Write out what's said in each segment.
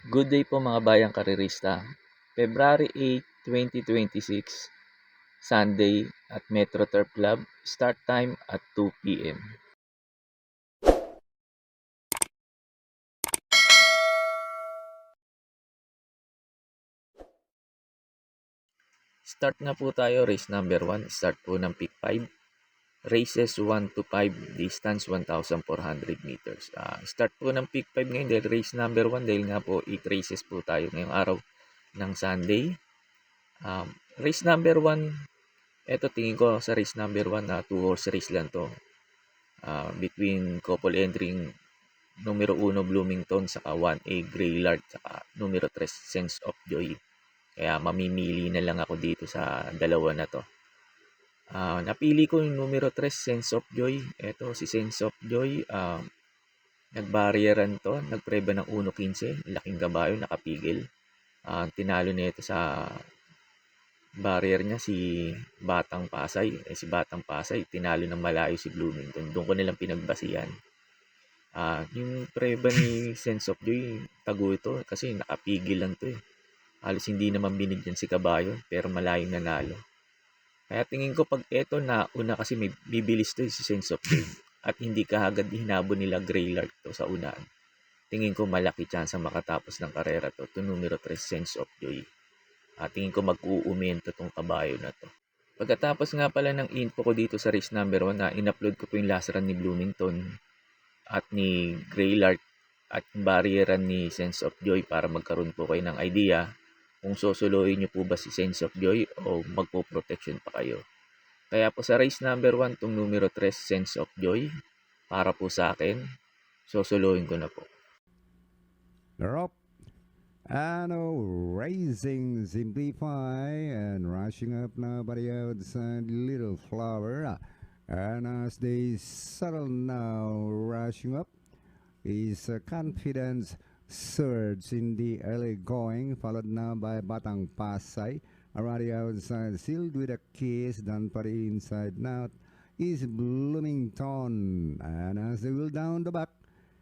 Good day po mga bayang karerista. February 8, 2026, Sunday at Metro Turf Club. Start time at 2 p.m. Start na po tayo, race number 1. Start po ng pick 5. Races 1 to 5, distance 1,400 meters. Start po ng pick 5 ngayon dahil race number 1 dahil nga po 8 races po tayo ngayong araw ng Sunday. Race number 1, eto tingin ko sa race number 1 na 2-horse race lang to. Between couple entering numero 1 Bloomington saka 1A Graylard saka numero 3 Sense of Joy. Kaya mamimili na lang ako dito sa dalawa na to. Napili ko yung numero 3 Sense of Joy. Ito si Sense of Joy, nagbarrieran to, nagpreba ng 1.15, laking kabayo, nakapigil. Tinalo nito sa barrier niya si Batang Pasay. Si Batang Pasay tinalo ng malayo si Bloomington. Doon ko nilang pinagbasihan. Yung preba ni Sense of Joy, tago ito kasi nakapigil lang to eh. Halos hindi naman binigyan si Kabayo pero malayong nanalo. Kaya tingin ko pag eto na una kasi may bibilis to si Sense of Joy at hindi kahagad hinabon nila Graylard to sa unaan. Tingin ko malaki chance makatapos ng karera to numero 3 Sense of Joy. Tingin ko mag-uumento tong Kabayo na to. Pagkatapos nga pala ng info ko dito sa race number 1 na in-upload ko po yung last run ni Bloomington at ni Graylard at yung barrieran ni Sense of Joy para magkaroon po kayo ng idea kung susuluin nyo po ba si Sense of Joy o magpo-protection pa kayo. Kaya po sa race number 1, itong numero 3, Sense of Joy, para po sa akin, susuluin ko na po. They're up. And Racing Simplify and rushing up now by the outside Little Flower. And as they settle now, rushing up is Confidence Surge in the early going, followed now by Batang Pasay. Around the outside, sealed with a kiss, done for the inside now is Bloomington. And as they will down the back,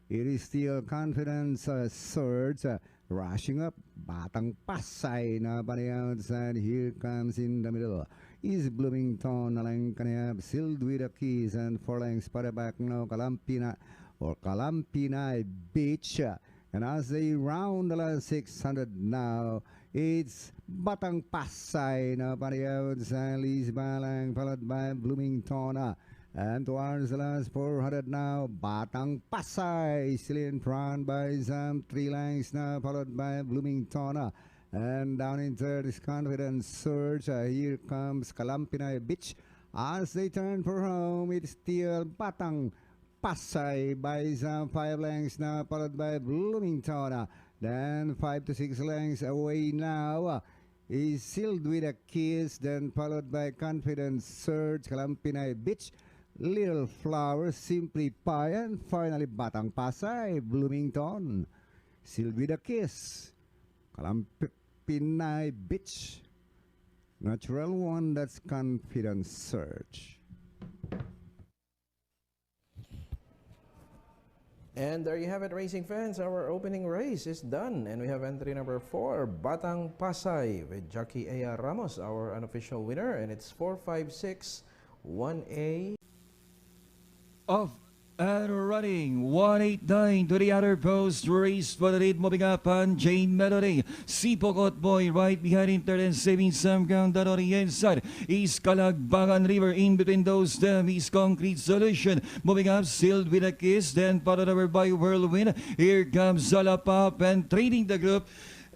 it is still Confidence Surge. Rushing up, Batang Pasay na by the outside. Here comes in the middle is Bloomington. Nalang kaniyab, sealed with a kiss and 4 lengths para back now. Kalampina Beach. And as they round the last 600 now, it's Batang Pasay na by the outside. Liz Balang followed by Bloomington. And towards the last 400 now, Batang Pasay still in front by some 3 lengths now, followed by Bloomington. And down in third is Confidence Surge. Here comes Kalampinay Beach. As they turn for home, it's still Batang Pasay by some 5 lengths now, followed by Bloomington. Then 5 to 6 lengths away now is sealed with a kiss, then followed by Confidence Surge, Kalampinay Beach, Little Flower, Simply Pie, and finally Batang Pasay, Bloomington, sealed with a kiss, Kalampinay Beach, natural one, that's Confidence Surge. And there you have it, racing fans. Our opening race is done. And we have entry number 4, Batang Pasay, with Jackie A. Ramos, our unofficial winner. And it's 456 1A. Off and running, 189 to the other post, race for the lead, moving up on Jane Melody. Sipokot Boy right behind in third and saving some ground on the inside. Is Kalagbagan River in between those them is Concrete Solution. Moving up, sealed with a kiss, then followed over by Whirlwind. Here comes Zalapop and trading the group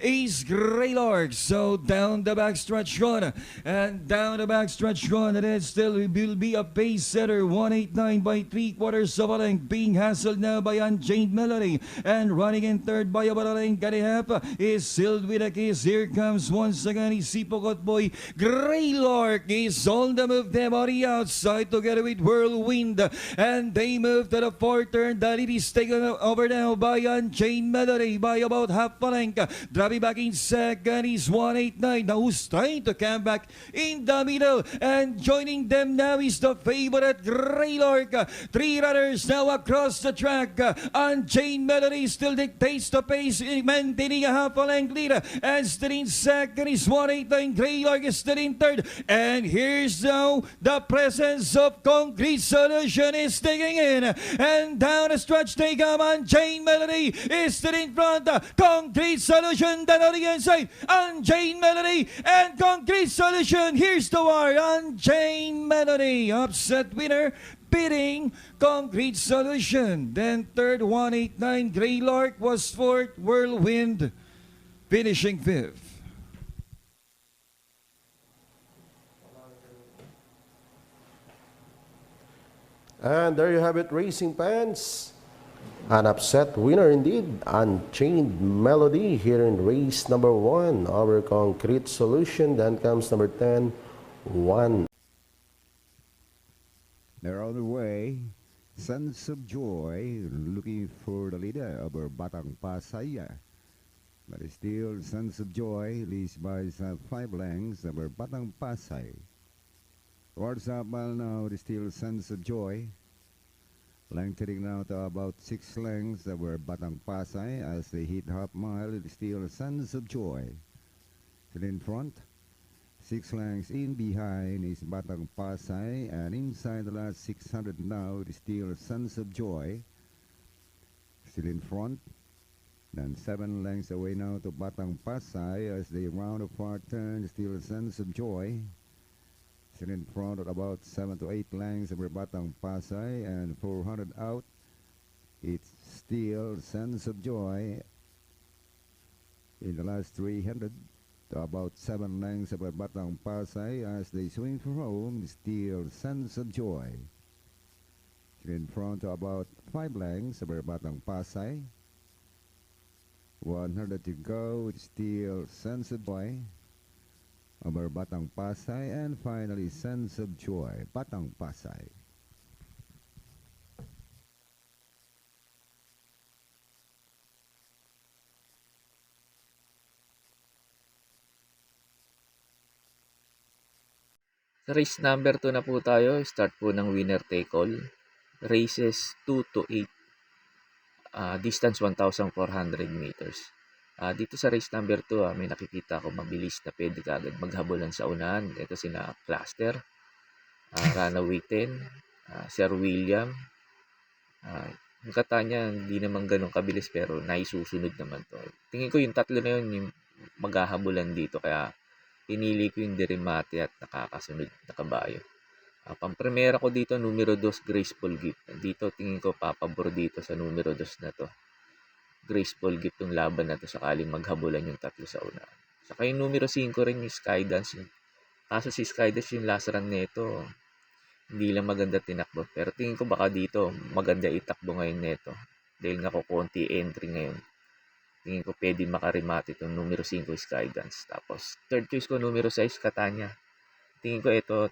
is Graylord. So down the backstretch run, and down the backstretch run, and it still will be a pace setter. 189 by 3/4 of a length, being hassled now by Unchained Melody, and running in third by about a length. Ganihap is sealed with a kiss. Here comes once again is Sipokot Boy. Graylord is on the move them on the outside together with Whirlwind, and they move to the fourth turn. The lead is taken over now by Unchained Melody by about half a length. Driving Coming back in second is 189. Now who's trying to come back in the middle. And joining them now is the favorite Graylord. Three runners now across the track. And Jane Melody still dictates the pace, maintaining a half a length lead. And still in second is 189. Graylord is still in third. And here's now the presence of Concrete Solution is taking in. And down the stretch they come, and Jane Melody is still in front. Concrete Solution then on the inside. And Jane Melody and Concrete Solution. Here's the war. And Jane Melody, upset winner, beating Concrete Solution. Then third, 189. Graylord was fourth. Whirlwind finishing fifth. And there you have it, racing fans. An upset winner indeed, Unchained Melody here in race number 1. Our Concrete Solution. Then comes number 10, 1. They're on the way. Sense of Joy looking for the leader of our Batang Pasay. But still, Sense of Joy leads by 5 lengths of our Batang Pasay. Towards up now, the still Sense of Joy. Lengthening now to about 6 lengths of our Batang Pasay as they hit half mile. It still Sense of Joy. Still in front. 6 lengths in behind is Batang Pasay, and inside the last 600 now it is still Sense of Joy. Still in front. Then 7 lengths away now to Batang Pasay as they round a far turn. Still Sense of Joy. Still in front at about 7 to 8 lengths over Batang Pasay, and 400 out. It's still Sense of Joy. In the last 300. About 7 lengths of Batang Pasay as they swing for home. Still Sense of Joy. In front to about 5 lengths of Batang Pasay. 100 to go. Still Sense of Joy over Batang Pasay, and finally Sense of Joy, Batang Pasay. Sa race number 2 na po tayo, start po ng winner take all. Races 2 to 8, distance 1,400 meters. Dito sa race number 2, may nakikita ako mabilis na pwede kagad maghabulan sa unahan. Ito sina Cluster, Runaway 10, Sir William. Yung kata niya, hindi naman ganun kabilis pero naisusunod naman to. Tingin ko yung tatlo na yun yung maghahabulan dito, kaya pinili ko yung Dirimate at nakakasunod na kabayo. Pampremera ko dito, numero 2, Graceful Gift. Dito, tingin ko papabor dito sa numero 2 na to. Graceful Gift yung laban na to sakaling maghabulan yung tatlo sa una. Saka yung numero 5 rin yung Skydance. Kaso si Skydance yung last run nito, hindi lang maganda tinakbo. Pero tingin ko baka dito, maganda itakbo ngayon nito. Dahil nga ko konti entry ngayon. Tingin ko pwede makarimate itong numero 5 Skydance. Tapos, third choice ko, numero 6, Catania. Tingin ko ito,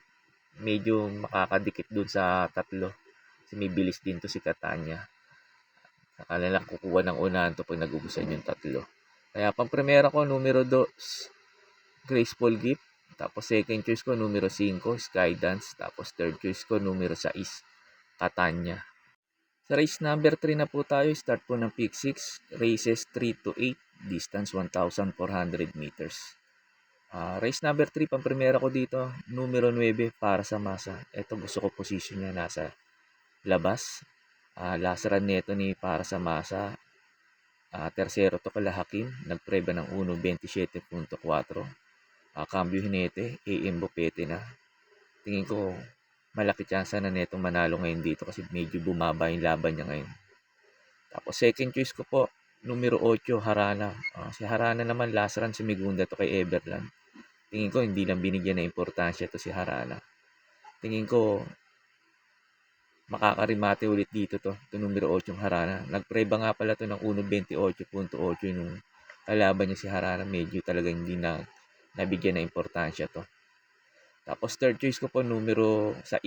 medyo makakadikit dun sa tatlo. Kasi may bilis din to si Catania. Akala lang kukuha ng unahan to pag nag-ubusan yung tatlo. Kaya pang-primera ko, numero 2, Graceful Gift. Tapos second choice ko, numero 5, Skydance. Tapos third choice ko, numero 6, Catania. Sa race number 3 na po tayo, start po ng Peak 6, races 3 to 8, distance 1,400 meters. Race number 3, pang-primera ko dito, numero 9, Para sa Masa. Ito gusto ko position niya nasa labas. Last run nito ni Para sa Masa, tersero to kala Hakim, nagpreba ng 1.27.4. Cambio Hinete, AM Bopete na. Tingin ko malaki chance na netong manalo ngayon dito kasi medyo bumaba yung laban niya ngayon. Tapos second choice ko po, numero 8, Harana. Si Harana naman last run sumigunda to kay Everland. Tingin ko hindi lang binigyan na importansya to si Harana. Tingin ko makakarimate ulit dito to numero 8 Harana. Nagpreba nga pala to ng 1.28.8 yung kalaban niya si Harana. Medyo talaga hindi na nabigyan na importansya to. Tapos third choice ko po, numero 6,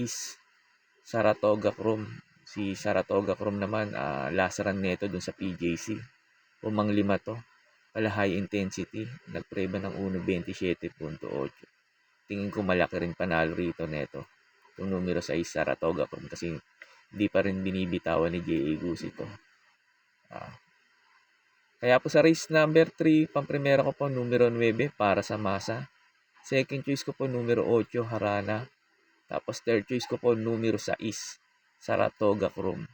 Saratoga Chrome. Si Saratoga Chrome naman, last run nito dun sa PJC. Umang 5 to. pala high intensity. Nagpreba ng 1.27.8. Tingin ko malaki rin panalo rito neto. Itong numero 6 Saratoga Chrome kasi hindi pa rin binibitawan ni J.A. Goose ito. Kaya po sa race number 3, pamprimera ko po numero 9 para sa masa. Second choice ko po numero 8 Harana. Tapos third choice ko po numero 6 Saratoga Chrome.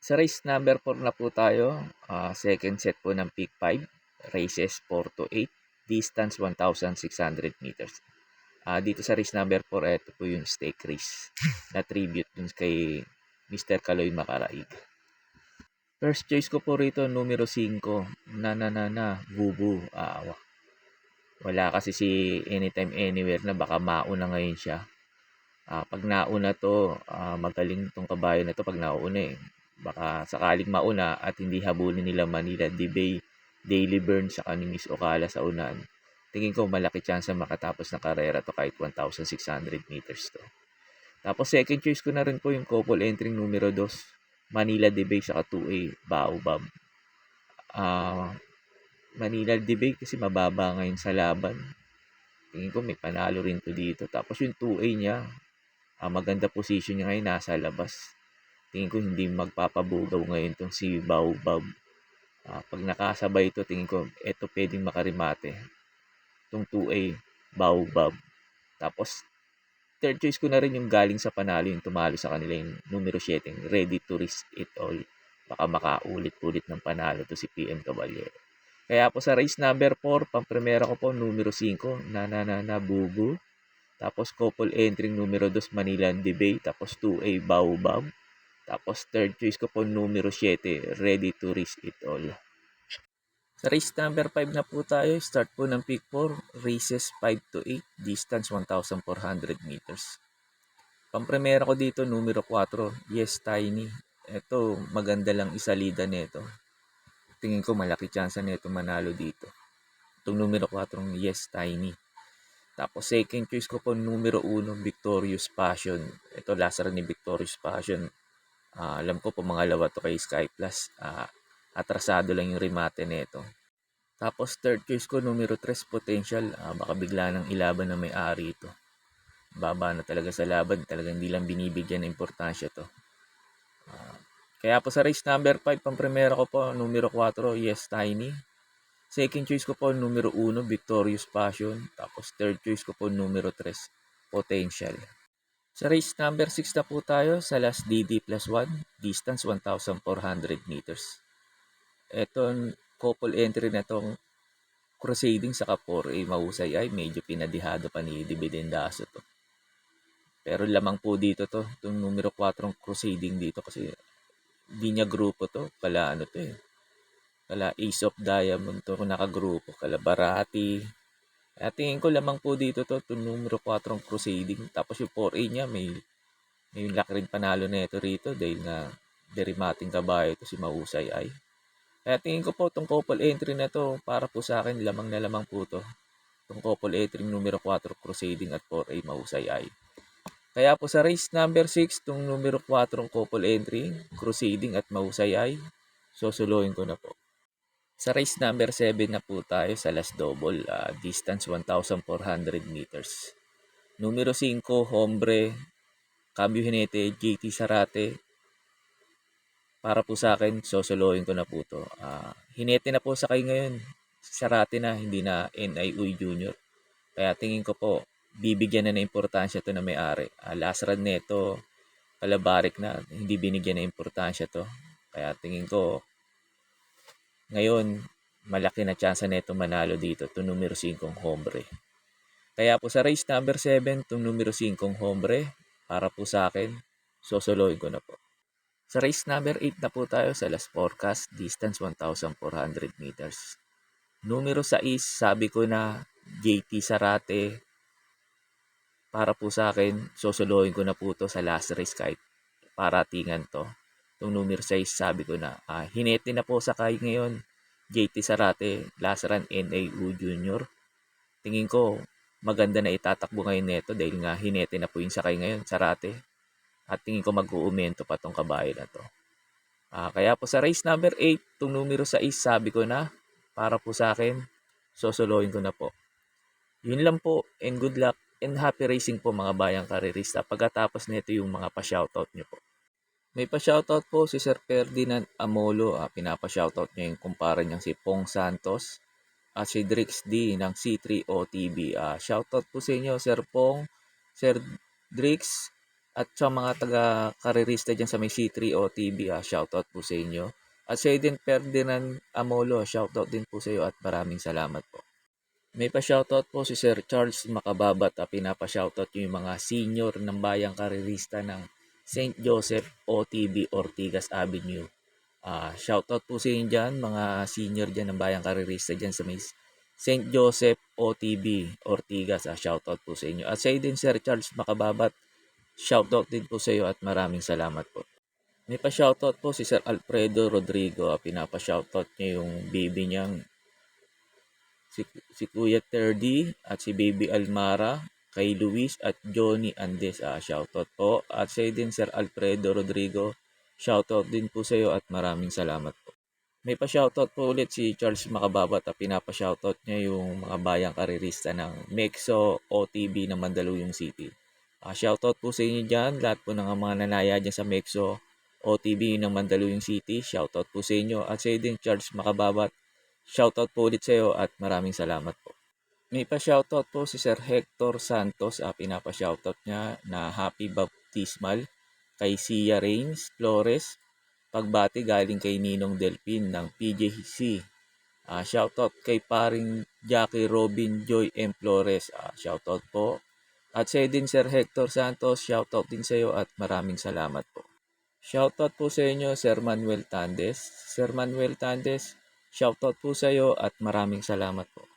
Sa race number 4 na po tayo, second set po ng pick 5, races 4 to 8, distance 1,600 meters. Dito sa race number 4, ito po yung stake race na tribute dun kay Mr. Kaloy Macaraig. First choice ko po rito, numero 5, Bubu. Wala kasi si Anytime Anywhere na baka mauna ngayon siya. Pag nauna to, magaling tong kabayo na to pag nauna eh. Baka sakaling mauna at hindi habulin nila Manila Debay, Daily Burn sa ni Miss Ocala sa unan. Tingin ko malaki chance na makatapos ng karera to kahit 1,600 meters to. Tapos second choice ko na rin po yung couple entry numero 2, Manila Debay sa 2A, Baobab. Manila Debay kasi mababa ngayon sa laban. Tingin ko may panalo rin to dito. Tapos yung 2A niya, maganda position niya ngayon, nasa labas. Tingin ko hindi magpapabugaw ngayon itong si Baobab. Pag nakasabay ito, tingin ko ito pwedeng makarimate. Itong 2A, Baobab. Tapos, third choice ko na rin yung galing sa panalo, yung tumalo sa kanila, yung numero 7, Ready to Risk It All. Baka makaulit-ulit ng panalo to si PM Caballero. Kaya po sa race number 4, pamprimera ko po numero 5, Bubu. Tapos couple entry numero 2, Manila Debay. Tapos 2A, Baobab. Tapos third choice ko po numero 7, Ready to Risk It All. Sa race number 5 na po tayo, start po ng pick 4, races 5 to 8, distance 1,400 meters. Pamprimera ko dito numero 4, Yes Tiny. Ito, maganda lang isalida nito. Tingin ko malaki chance nito manalo dito. Itong numero 4, Yes Tiny. Tapos second choice ko po numero 1, Victorious Passion. Ito last run ni Victorious Passion. Alam ko po mangalawa to kay Sky Plus. Atrasado lang yung remate nito. Tapos third choice ko numero 3, Potential. Baka bigla nang ilaban na may-ari ito. Baba na talaga sa laban. Talagang hindi lang binibigyan ng importansya to. Kaya po sa race number 5, pamprimera ko po numero 4, Yes Tiny. Second choice ko po numero 1, Victorious Passion. Tapos third choice ko po numero 3, Potential. Sa race number 6 na po tayo sa last DD plus 1, distance 1,400 meters. Ito, couple entry na itong Crusading sa 4A mahusay ay medyo pinadihado pa ni Dividendazo to. Pero lamang po dito to, itong numero 4 Crusading dito kasi di niya grupo to, kala ano to eh. Kala Ace of Diamond to kung nakagrupo, kala Barati. Kaya tingin ko lamang po dito to, itong numero 4 Crusading. Tapos yung 4A niya, may laki rin panalo na ito rito dahil nga derimating kabayo ito si Mahusay ay. Kaya tingin ko po itong couple entry na to para po sa akin lamang na lamang po to. Itong couple entry numero 4 Crusading at 4A Mahusay ay. Kaya po sa race number 6, itong numero 4 couple entry, Crusading at Mahusay ay, susuluhin ko na po. Sa race number 7 na po tayo sa last double, distance 1,400 meters. Numero 5, Hombre, Cambio Jinete, JT Sarate. Para po sa akin, susuluhin ko na po to. Jinete na po sa kayo ngayon. Sarate na, hindi na NIU Junior. Kaya tingin ko po, bibigyan na ng importansya to na may-ari. Last run neto, kalabarik na, hindi binigyan ng importansya to. Kaya tingin ko, ngayon, malaki na chance neto manalo dito, itong numero 5 Hombre. Kaya po sa race number 7, itong numero 5 Hombre, para po sa akin, susuluhin ko na po. Sa race number 8 na po tayo sa last forecast, distance 1,400 meters. Numero 6, sabi ko na, JT Sarate, para po sa akin, susuluhin ko na po to sa last race kahit paratingan to. Itong numero 6, sabi ko na, Jinete na po sa kayo ngayon, JT Sarate, last run NAU Junior. Tingin ko, maganda na itatakbo ngayon neto dahil nga Jinete na po yung sakay ngayon, Sarate. At tingin ko mag-uumento pa tong kabayo na to. Kaya po sa race number 8, itong numero 6, sabi ko na, para po sa akin, sosolohin ko na po. Yun lang po, and good luck and happy racing po mga bayang karirista. Pagkatapos nito yung mga pa-shoutout nyo po. May pa-shoutout po si Sir Ferdinand Amolo. Pinapa-shoutout niya yung kumpara niyang si Pong Santos at si Drix D ng C3OTB. Shoutout po sa inyo Sir Pong, Sir Drix at sa mga taga-karirista dyan sa may C3OTB. Shoutout po sa inyo. At sa din Ferdinand Amolo, shoutout din po sa iyo at maraming salamat po. May pa-shoutout po si Sir Charles Makababat. Pinapa-shoutout yung mga senior ng bayang karirista ng St. Joseph OTB Ortigas Avenue. Shoutout po sa inyo dyan, mga senior dyan ng bayang karirista dyan sa may St. Joseph OTB Ortigas. Shoutout po sa inyo. At sa din Sir Charles Makababat, shoutout din po sa iyo at maraming salamat po. May pa-shoutout po si Sir Alfredo Rodrigo. Pinapa-shoutout niya yung baby niyang si Kuya Terdy at si Baby Almara, kay Luis at Johnny Andes. Shoutout po. At sa din Sir Alfredo Rodrigo, shoutout din po sa iyo at maraming salamat po. May pa-shoutout po ulit si Charles Makababat. Pinapa-shoutout niya yung mga bayang karirista ng Mexo OTB ng Mandaluyong City. Shoutout po sa inyo dyan, lahat po ng mga nanaya dyan sa Mexo OTB ng Mandaluyong City. Shoutout po sa inyo. At sa din Charles Makababat, shoutout po ulit sa iyo at maraming salamat po. May pa-shoutout po si Sir Hector Santos. Pinapa-shoutout niya na Happy Baptismal kay Sia Reigns Flores. Pagbati galing kay Ninong Delpin ng PJC. Shoutout kay paring Jackie Robin Joy M. Flores. Shoutout po. At sa din Sir Hector Santos, shoutout din sa iyo at maraming salamat po. Shoutout po sa inyo Sir Manuel Tandes. Sir Manuel Tandes, shoutout po sa iyo at maraming salamat po.